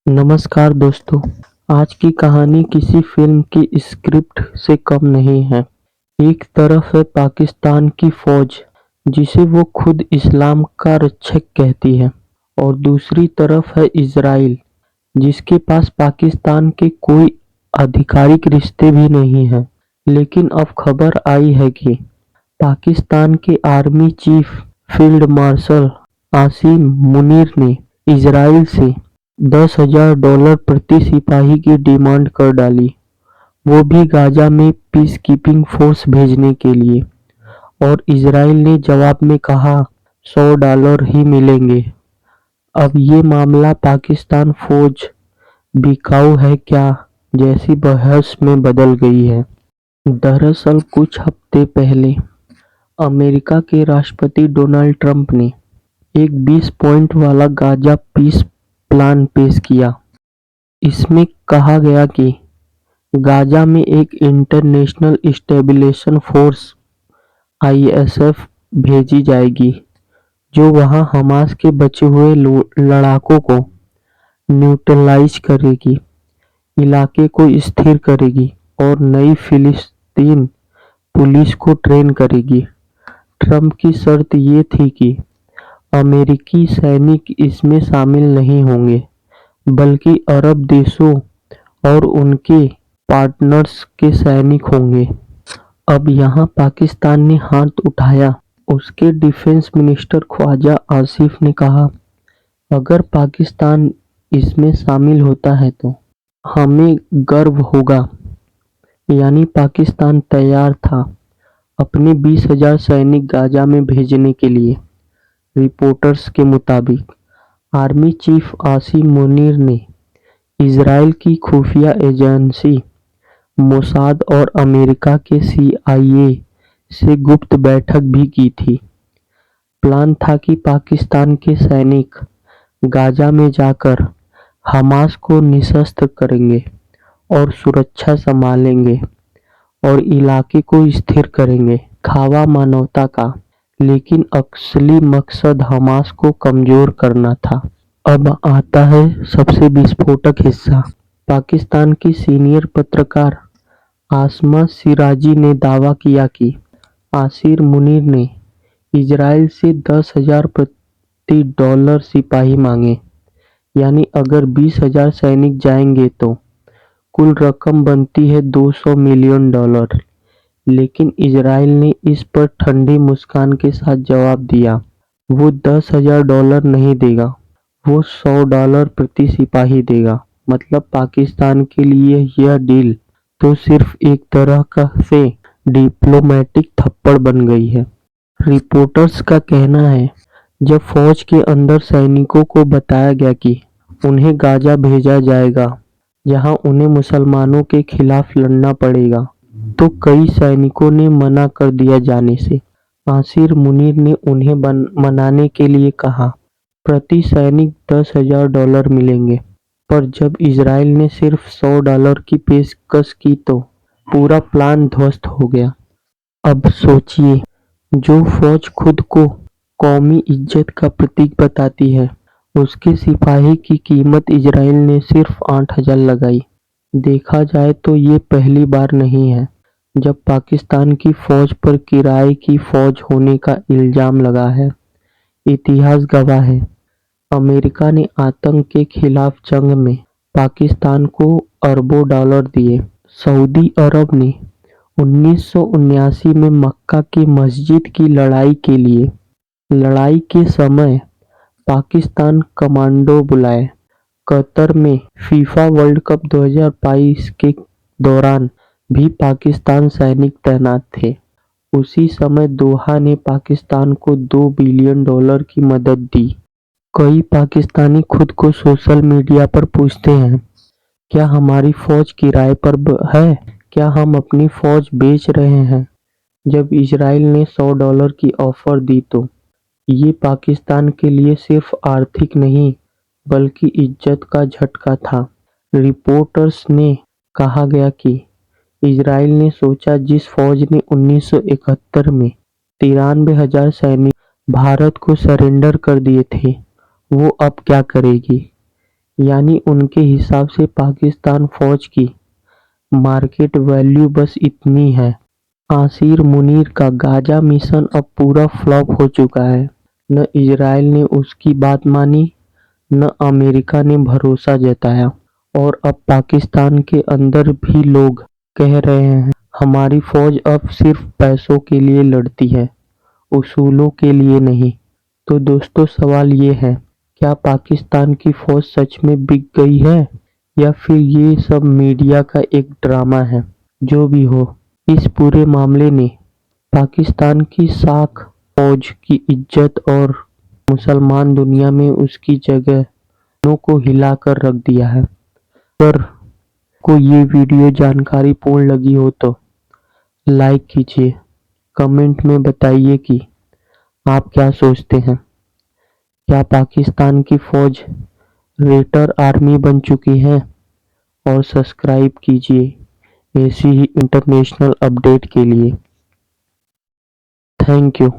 नमस्कार दोस्तों। आज की कहानी किसी फिल्म की स्क्रिप्ट से कम नहीं है। एक तरफ है पाकिस्तान की फौज, जिसे वो खुद इस्लाम का रक्षक कहती है, और दूसरी तरफ है इजराइल, जिसके पास पाकिस्तान के कोई आधिकारिक रिश्ते भी नहीं हैं। लेकिन अब खबर आई है कि पाकिस्तान के army chief field marshal Asim Munir ने इजराइल से $10,000 प्रति सिपाही की डिमांड कर डाली, वो भी गाजा में पीसकीपिंग फोर्स भेजने के लिए। और इजराइल ने जवाब में कहा $100 ही मिलेंगे। अब ये मामला पाकिस्तान फौज बिकाऊ है क्या जैसी बहस में बदल गई है। दरअसल कुछ हफ्ते पहले अमेरिका के राष्ट्रपति डोनाल्ड ट्रंप ने एक 20 पॉइंट वाला गाजा पीस प्लान पेश किया। इसमें कहा गया कि गाजा में एक इंटरनेशनल स्टेबलाइजेशन फोर्स (आईएसएफ) भेजी जाएगी, जो वहां हमास के बचे हुए लड़ाकों को न्यूट्रलाइज करेगी, इलाके को स्थिर करेगी और नई फिलिस्तीन पुलिस को ट्रेन करेगी। ट्रंप की शर्त ये थी कि अमेरिकी सैनिक इसमें शामिल नहीं होंगे, बल्कि अरब देशों और उनके पार्टनर्स के सैनिक होंगे। अब यहाँ पाकिस्तान ने हाथ उठाया। उसके डिफेंस मिनिस्टर ख्वाजा आसिफ ने कहा, अगर पाकिस्तान इसमें शामिल होता है तो हमें गर्व होगा। यानी पाकिस्तान तैयार था अपने 20,000 सैनिक गाजा में भेजने के लिए। रिपोर्टर्स के मुताबिक आर्मी चीफ आसिम मुनीर ने इजराइल की खुफिया एजेंसी मोसाद और अमेरिका के सीआईए से गुप्त बैठक भी की थी। प्लान था कि पाकिस्तान के सैनिक गाजा में जाकर हमास को निशस्त्र करेंगे और सुरक्षा संभालेंगे और इलाके को स्थिर करेंगे, खावा मानवता का। लेकिन असली मकसद हमास को कमजोर करना था। अब आता है सबसे विस्फोटक हिस्सा। पाकिस्तान की सीनियर पत्रकार आसमा सिराजी ने दावा किया कि आसिर मुनीर ने इजराइल से $10,000 प्रति डॉलर सिपाही मांगे। यानी अगर 20,000 सैनिक जाएंगे तो कुल रकम बनती है $200 मिलियन। लेकिन इजराइल ने इस पर ठंडी मुस्कान के साथ जवाब दिया, वो $10,000 नहीं देगा, वो $100 प्रति सिपाही देगा। मतलब पाकिस्तान के लिए यह डील तो सिर्फ एक तरह का से डिप्लोमेटिक थप्पड़ बन गई है। रिपोर्टर्स का कहना है, जब फौज के अंदर सैनिकों को बताया गया कि उन्हें गाजा भेजा जाएगा, जहां उन्हें मुसलमानों के खिलाफ लड़ना पड़ेगा, तो कई सैनिकों ने मना कर दिया जाने से। आसिर मुनीर ने उन्हें मनाने के लिए कहा, प्रति सैनिक $10,000 मिलेंगे। पर जब इजराइल ने सिर्फ $100 की पेशकश की तो पूरा प्लान ध्वस्त हो गया। अब सोचिए, जो फौज खुद को कौमी इज्जत का प्रतीक बताती है, उसके सिपाही की कीमत इजराइल ने सिर्फ 8,000 लगाई। देखा जाए तो ये पहली बार नहीं है जब पाकिस्तान की फौज पर किराए की फौज होने का इल्जाम लगा है। इतिहास गवाह है, अमेरिका ने आतंक के खिलाफ जंग में पाकिस्तान को अरबों डॉलर दिए। सऊदी अरब ने 1979 में मक्का की मस्जिद की लड़ाई के लिए लड़ाई के समय पाकिस्तान कमांडो बुलाए। कतर में फीफा वर्ल्ड कप 2022 के दौरान भी पाकिस्तान सैनिक तैनात थे। उसी समय दोहा ने पाकिस्तान को $2 बिलियन की मदद दी। कई पाकिस्तानी खुद को सोशल मीडिया पर पूछते हैं, क्या हमारी फौज किराए पर है? क्या हम अपनी फौज बेच रहे हैं? जब इजराइल ने $100 की ऑफर दी तो ये पाकिस्तान के लिए सिर्फ आर्थिक नहीं बल्कि इज्जत का झटका था। रिपोर्टर्स ने कहा गया कि इजराइल ने सोचा, जिस फौज ने 1971 में 93,000 सैनिक भारत को सरेंडर कर दिए थे, वो अब क्या करेगी। यानी उनके हिसाब से पाकिस्तान फौज की मार्केट वैल्यू बस इतनी है। आसिर मुनीर का गाजा मिशन अब पूरा फ्लॉप हो चुका है। न इजराइल ने उसकी बात मानी, न अमेरिका ने भरोसा जताया, और अब पाकिस्तान के अंदर भी लोग कह रहे हैं हमारी फौज अब सिर्फ पैसों के लिए लड़ती है, उसूलों के लिए नहीं। तो दोस्तों, सवाल ये है, क्या पाकिस्तान की फौज सच में बिक गई है या फिर ये सब मीडिया का एक ड्रामा है? जो भी हो, इस पूरे मामले ने पाकिस्तान की साख फौज की इज्जत और मुसलमान दुनिया में उसकी जगह दोनों को हिला कर रख दिया है। अगर को ये वीडियो जानकारी पूर्ण लगी हो तो लाइक कीजिए, कमेंट में बताइए कि आप क्या सोचते हैं। क्या पाकिस्तान की फौज रेटर आर्मी बन चुकी है? और सब्सक्राइब कीजिए ऐसी ही इंटरनेशनल अपडेट के लिए। Thank you.